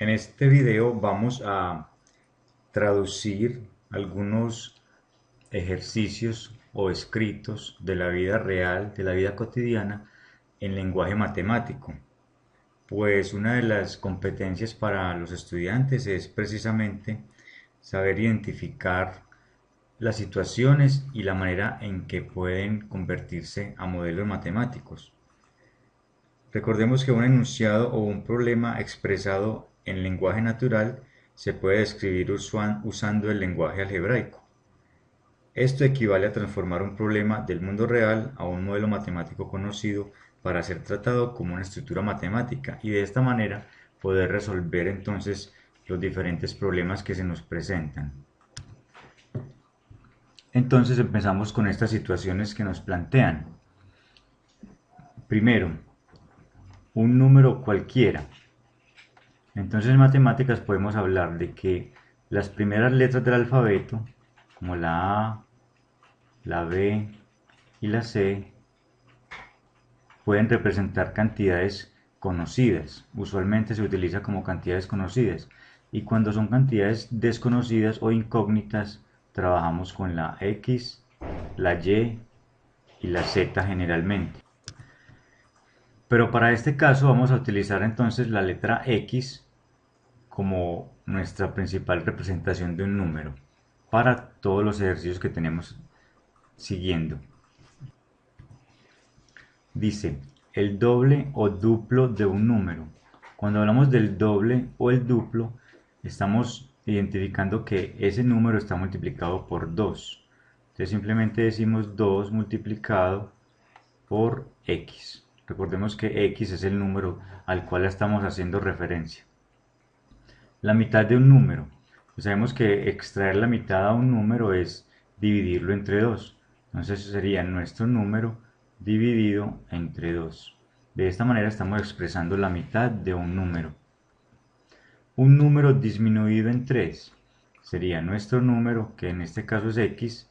En este video vamos a traducir algunos ejercicios o escritos de la vida real, de la vida cotidiana, en lenguaje matemático. Pues una de las competencias para los estudiantes es precisamente saber identificar las situaciones y la manera en que pueden convertirse a modelos matemáticos. Recordemos que un enunciado o un problema expresado en lenguaje natural se puede describir usando el lenguaje algebraico. Esto equivale a transformar un problema del mundo real a un modelo matemático conocido para ser tratado como una estructura matemática y de esta manera poder resolver entonces los diferentes problemas que se nos presentan. Entonces empezamos con estas situaciones que nos plantean. Primero, un número cualquiera. Entonces en matemáticas podemos hablar de que las primeras letras del alfabeto, como la A, la B y la C, pueden representar cantidades conocidas. Usualmente se utiliza como cantidades conocidas. Y cuando son cantidades desconocidas o incógnitas, trabajamos con la X, la Y y la Z generalmente. Pero para este caso vamos a utilizar entonces la letra X como nuestra principal representación de un número para todos los ejercicios que tenemos siguiendo. Dice, el doble o duplo de un número. Cuando hablamos del doble o el duplo, estamos identificando que ese número está multiplicado por 2. Entonces simplemente decimos 2 multiplicado por X. Recordemos que X es el número al cual estamos haciendo referencia. La mitad de un número. Pues sabemos que extraer la mitad a un número es dividirlo entre 2. Entonces eso sería nuestro número dividido entre 2. De esta manera estamos expresando la mitad de un número. Un número disminuido en 3 sería nuestro número, que en este caso es X.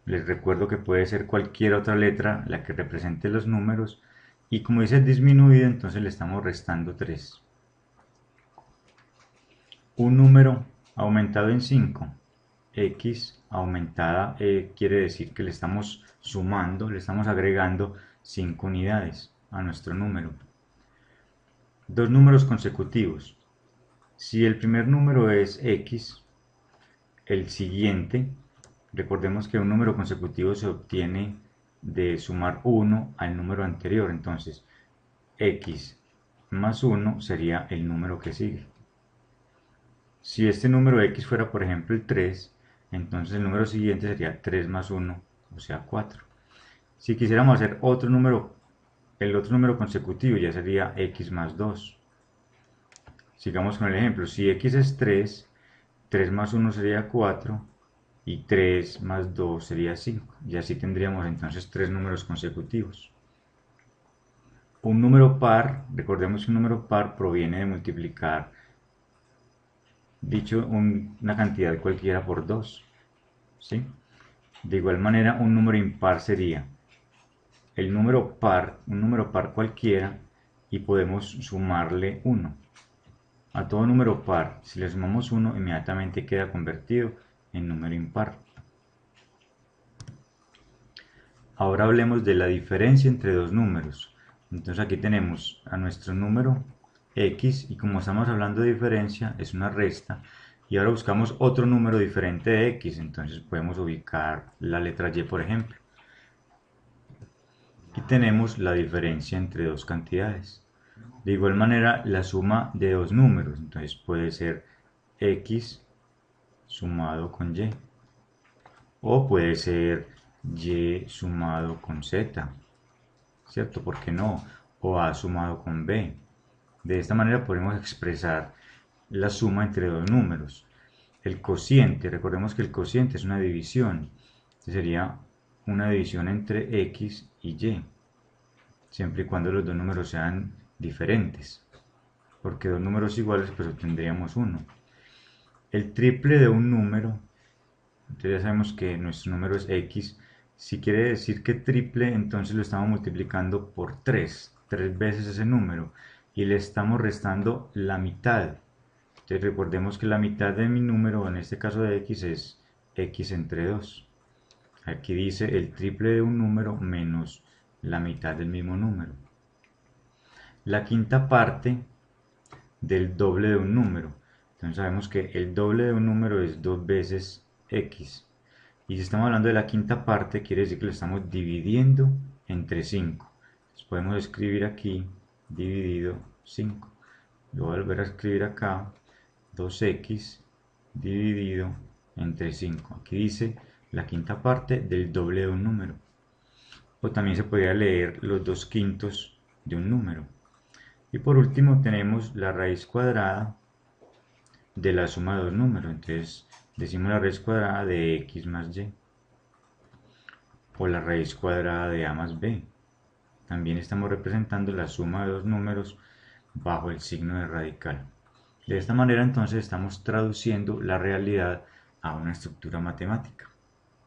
Les recuerdo que puede ser cualquier otra letra la que represente los números. Y como dice disminuido, entonces le estamos restando 3. Un número aumentado en 5, x aumentada quiere decir que le estamos sumando, le estamos agregando 5 unidades a nuestro número. Dos números consecutivos. Si el primer número es x, el siguiente, recordemos que un número consecutivo se obtiene de sumar 1 al número anterior, entonces x más 1 sería el número que sigue. Si este número x fuera, por ejemplo, el 3, entonces el número siguiente sería 3 más 1, o sea 4. Si quisiéramos hacer otro número, el otro número consecutivo ya sería x más 2. Sigamos con el ejemplo. Si x es 3, 3 más 1 sería 4 y 3 más 2 sería 5. Y así tendríamos entonces tres números consecutivos. Un número par, recordemos que un número par proviene de multiplicar una cantidad cualquiera por 2, ¿sí? De igual manera, un número impar sería el número par, un número par cualquiera, y podemos sumarle 1. A todo número par, si le sumamos 1, inmediatamente queda convertido en número impar. Ahora hablemos de la diferencia entre dos números. Entonces aquí tenemos a nuestro número x y como estamos hablando de diferencia es una resta y ahora buscamos otro número diferente de x, entonces podemos ubicar la letra y por ejemplo. Y tenemos la diferencia entre dos cantidades. De igual manera la suma de dos números, entonces puede ser x sumado con y o puede ser y sumado con z, ¿cierto? ¿Por qué no? O a sumado con b. De esta manera podemos expresar la suma entre dos números. El cociente, recordemos que el cociente es una división, sería una división entre x y y, siempre y cuando los dos números sean diferentes, porque dos números iguales pues obtendríamos uno. El triple de un número, entonces ya sabemos que nuestro número es x, si quiere decir que triple, entonces lo estamos multiplicando por 3 veces ese número, y le estamos restando la mitad. Entonces recordemos que la mitad de mi número, en este caso de x, es x entre 2. Aquí dice el triple de un número menos la mitad del mismo número. La quinta parte del doble de un número. Entonces sabemos que el doble de un número es 2 veces x. Y si estamos hablando de la quinta parte, quiere decir que lo estamos dividiendo entre 5. Entonces podemos escribir aquí dividido 5. Lo voy a volver a escribir acá, 2x dividido entre 5. Aquí dice la quinta parte del doble de un número. O también se podría leer los 2/5 de un número. Y por último tenemos la raíz cuadrada de la suma de dos números. Entonces decimos la raíz cuadrada de x más y. O la raíz cuadrada de a más b. También estamos representando la suma de dos números bajo el signo de radical. De esta manera entonces estamos traduciendo la realidad a una estructura matemática.